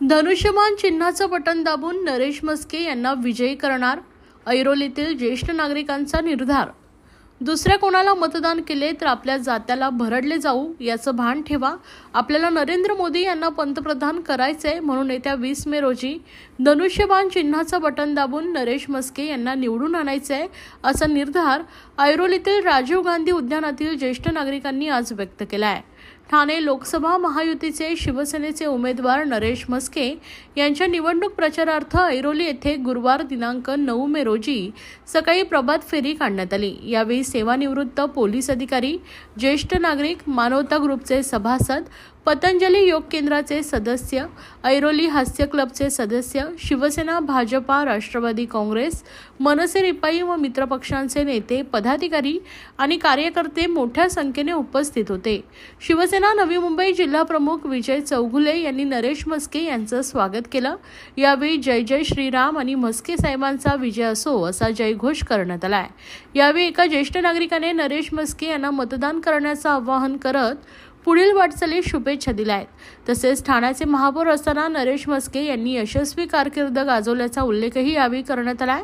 धनुष्यबाण चिन्हाचं button दाबून नरेश म्हस्के यांना विजयी करणार ऐरोलीतील ज्येष्ठ नागरिकांचा निर्धार। दुसऱ्या कोणाला मतदान केले तर आपल्या जात्याला भरडले जाऊ याचं भान ठेवा। आपल्याला नरेंद्र मोदी यांना पंतप्रधान करायचंय म्हणून येत्या 20 मे रोजी धनुष्यबाण चिन्हाचं बटन दाबून नरेश म्हस्के यांना निवडून आणायचंय असा निर्धार ऐरोलीतील राजीव गांधी उद्यानातील ज्येष्ठ नागरिकांनी आज व्यक्त केला आहे। ठाणे लोकसभा महायुतीचे शिवसेनेचे उमेदवार नरेश म्हस्के यांच्या निवडणूक प्रचारार्थ ऐरोली येथे गुरुवार दिनांक 9 मे रोजी सकाळी प्रभात फेरी काढण्यात आली। यावेळी सेवानिवृत्त पोलीस अधिकारी, ज्येष्ठ नागरिक, मानवता ग्रुपचे सभासद, पतंजली योग केंद्राचे सदस्य, ऐरोली हास्य क्लबचे सदस्य, शिवसेना, भाजपा, राष्ट्रवादी काँग्रेस, मनसे, रिपाई व मित्रपक्षांचे नेते, पदाधिकारी आणि कार्यकर्ते मोठ्या संख्येने उपस्थित होते। शिवसेना नवी मुंबई जिल्हा प्रमुख विजय चौगुले यांनी नरेश म्हस्के यांचं स्वागत केलं। यावेळी जय जय श्रीराम आणि म्हस्के साहेबांचा विजय असो असा जयघोष करण्यात आला। यावेळी एका ज्येष्ठ नागरिकाने नरेश म्हस्के यांना मतदान करण्याचं आवाहन करत पुढील वाटचालीस शुभेच्छा दिल्या आहेत। तसेच ठाण्याचे महापौर असताना नरेश म्हस्के यांनी यशस्वी कारकीर्द गाजवल्याचा उल्लेखही यावेळी करण्यात आला आहे।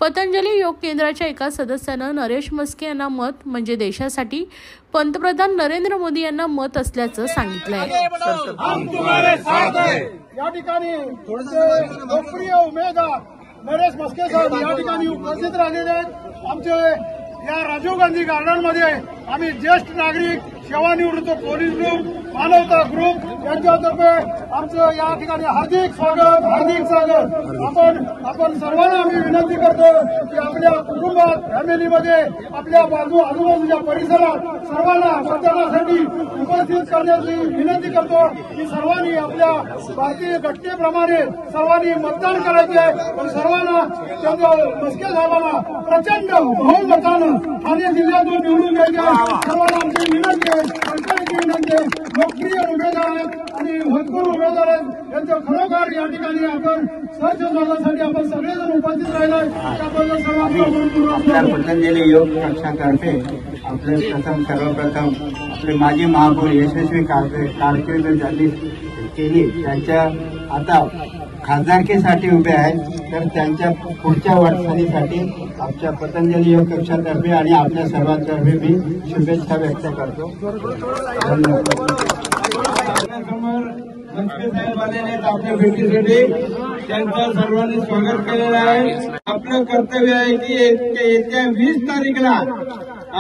पतंजली योग केंद्राच्या एका सदस्यानं नरेश म्हस्के यांना मत म्हणजे देशासाठी पंतप्रधान नरेंद्र मोदी यांना मत असल्याचं सांगितलं आहे। या ठिकाणी लोकप्रिय उमेदवार नरेश म्हस्के साहेब या ठिकाणी उपस्थित राहिलेले आहेत। आमचे या राजीव गांधी गार्डन मध्ये आम्ही ज्येष्ठ नागरिक, सेवानिवृत्त पोलीस ग्रुप, मानवता ग्रुप यांच्यातर्फे आमचं या ठिकाणी हार्दिक स्वागत। आपण सर्वांना आम्ही विनंती करतो की आपल्या कुटुंबात, फॅमिलीमध्ये, आपल्या आजूबाजूच्या परिसरात सर्वांना मतदानासाठी उपस्थित करण्याची विनंती करतो की सर्वांनी आपल्या भारतीय घटनेप्रमाणे सर्वांनी मतदान करायचे आहे। पण सर्वांना म्हस्के साहेबांना प्रचंड बहुमतानं ठाणे जिल्ह्यातून निवडून द्यायचे आहे। सर्वांना आमची विनंती आहे, सरकारची विनंती आहे। लोकप्रिय उमेदवार आहेत आणि भरपूर उमेदवार आहेत, यांचं खरोखर या ठिकाणी आपण सर्च करण्यासाठी आपण सगळेजण उपस्थित राहिलोय त्याबद्दल सर्वांना पतंजली योग पक्षातर्फे सर्वप्रथम आपले माजी महापौर यशस्वी कारकीर्द त्यांनी केली, त्यांच्या आता खासदारकीसाठी उभे आहेत, तर त्यांच्या पुढच्या वाटचालीसाठी आमच्या पतंजली योग पक्षातर्फे आणि आपल्या सर्वांतर्फे मी शुभेच्छा व्यक्त करतो। म्हस्के साहेब आलेले आहेत आपल्या भेटीसाठी, त्यांचं सर्वांनी स्वागत केलेलं आहे। आपलं कर्तव्य आहे की येत्या 20 तारीखला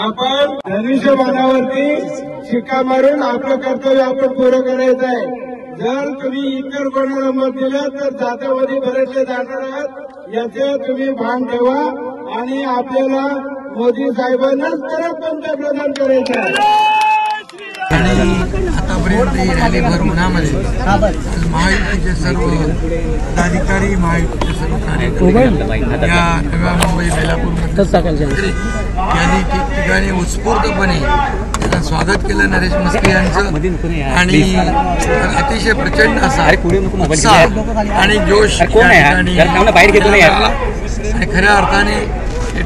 आपण धनुष्यबाणावरती शिक्का मारून आपलं कर्तव्य आपण पूर्ण करायचं आहे। जर तुम्ही इतर कोणाला मत दिलं तर जात्यामध्ये भरटले जाणार आहात, याचे तुम्ही भान ठेवा आणि आपल्याला मोदी साहेबांनाच परत पंतप्रधान करायचं आहे। आतापर्यंत ही रॅली भर उन्हामध्ये महायुतीचे सर्व पदाधिकारी, महायुतीचे सर्व कार्यकर्ते या नव्या मुंबई बेलापूरमध्ये यांनी ठिकठिकाणी उत्स्फूर्तपणे त्यांना स्वागत केलं नरेश म्हस्के यांचं आणि अतिशय प्रचंड असा उत्साह आणि जोश आणि खऱ्या अर्थाने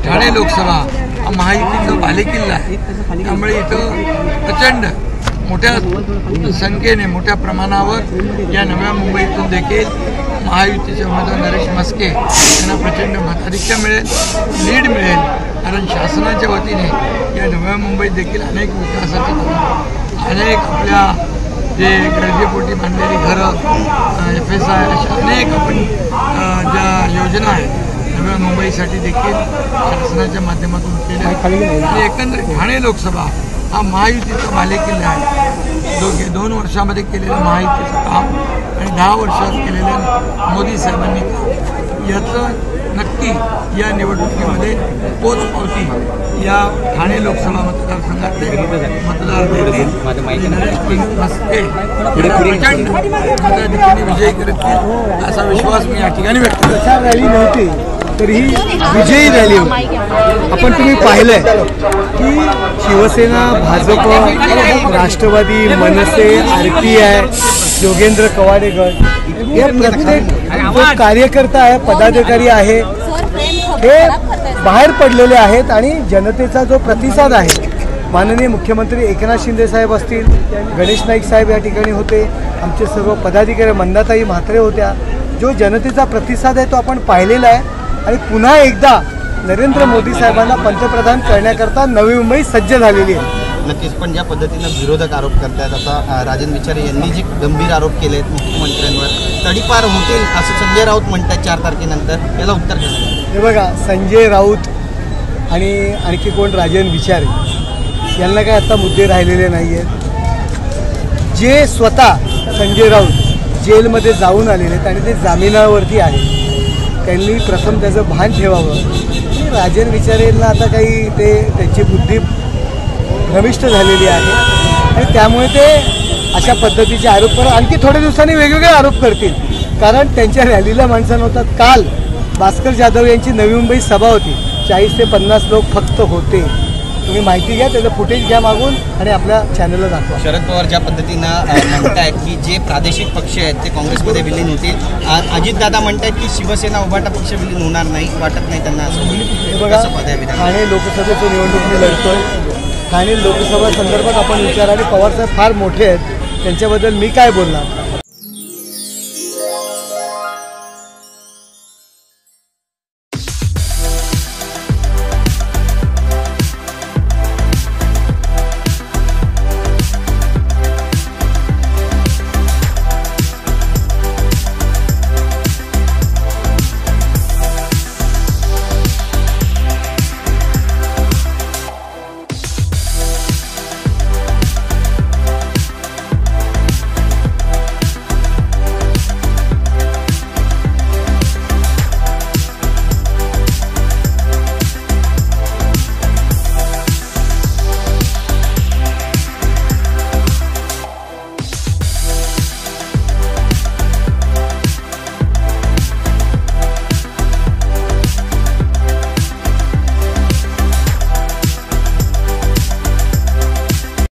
ठाणे लोकसभा हा महायुतीचा बालेकिल्ला आहे। त्यामुळे इथं प्रचंड मोठ्या संख्येने, मोठ्या प्रमाणावर या नव्या मुंबईतून देखील महायुतीचे उमेदवार नरेश म्हस्के यांना प्रचंड मताधिक्य मिळेल, लीड मिळेल। कारण शासनाच्या वतीने या नव्या मुंबईत देखील अनेक विकासाचे कामं, अनेक आपल्या जे गरजेपोटी बांधलेली घरं, FSI अशा अनेक आपण ज्या योजना आहेत नव्या मुंबईसाठी देखील शासनाच्या माध्यमातून केल्या आहेत। आणि एकंदरीत ठाणे लोकसभा हा महायुतीचा बालेकिल्ला आहे। 2 वर्षामध्ये केलेलं महायुतीचं काम आणि 10 वर्षात केलेलं मोदी साहेबांनी काम याचं नक्की या निवडणुकीमध्ये पोचपावती या ठाणे लोकसभा मतदारसंघातले मतदार देतील। नरेश म्हस्के प्रचंड मताधिक्याने विजयी करतील असा विश्वास मी या ठिकाणी व्यक्त करतो। रॅली नव्हती तर ही विजयी रॅली होती। आपण तुम्ही पाहिलंय की शिवसेना, भाजप, राष्ट्रवादी, मनसे, RPI, योगेंद्र कवाडे गट हे प्रत्येक जो कार्यकर्ता आहे, पदाधिकारी आहे, हे बाहेर पडलेले आहेत आणि जनतेचा जो प्रतिसाद आहे माननीय मुख्यमंत्री एकनाथ शिंदे साहेब असतील, गणेश नाईक साहेब या ठिकाणी होते, आमचे सर्व पदाधिकारी, मंदाताई म्हात्रे होत्या. जो जनतेचा प्रतिसाद आहे तो आपण पाहिलेला आहे आणि पुन्हा एकदा नरेंद्र मोदी साहेबांना पंतप्रधान करण्याकरता नवी मुंबई सज्ज झालेली आहे. नक्कीच, पण ज्या पद्धतीनं विरोधक आरोप करतायत, आता राजन विचारे यांनी जे गंभीर आरोप केले आहेत मुख्यमंत्र्यांवर, तडीपार होतील असं संजय राऊत म्हणतात 4 तारखेनंतर, याला उत्तर कसं? हे बघा, संजय राऊत आणि आणखी कोण, राजन विचारे यांना काय आता मुद्दे राहिलेले नाही आहेत. जे स्वतः संजय राऊत जेलमध्ये जाऊन आलेले आहेत आणि ते जामिनावरती आहेत, त्यांनी प्रथम त्याचं भान ठेवावं. राजन विचारेंना आता काही त्यांची बुद्धी भ्रमिष्ट झालेली आहे आणि त्यामुळे ते अशा पद्धतीचे आरोप करत आणखी थोड्या दिवसांनी वेगवेगळे आरोप करतील. कारण त्यांच्या रॅलीला माणसं नव्हतात. काल भास्कर जाधव यांची नवी मुंबई सभा होती, 40 ते 50 लोक फक्त होते. तुम्ही माहिती घ्या, त्याचं फुटेज घ्या मागून आणि आपल्या चॅनलला दाखवा. शरद पवार ज्या पद्धतीनं म्हणतायत की जे प्रादेशिक पक्ष आहेत ते काँग्रेसमध्ये विलीन होतील, अजितदादा म्हणतात की शिवसेना उभाटा पक्ष विलीन होणार नाही, वाटत नाही त्यांना असं होईल. हे बघा, ठाणे लोकसभेचं निवडणूक मी लढतोय. ठाणे लोकसभा संदर्भात आपण विचार, आणि पवारसाहेब फार मोठे आहेत, त्यांच्याबद्दल मी काय बोलणार.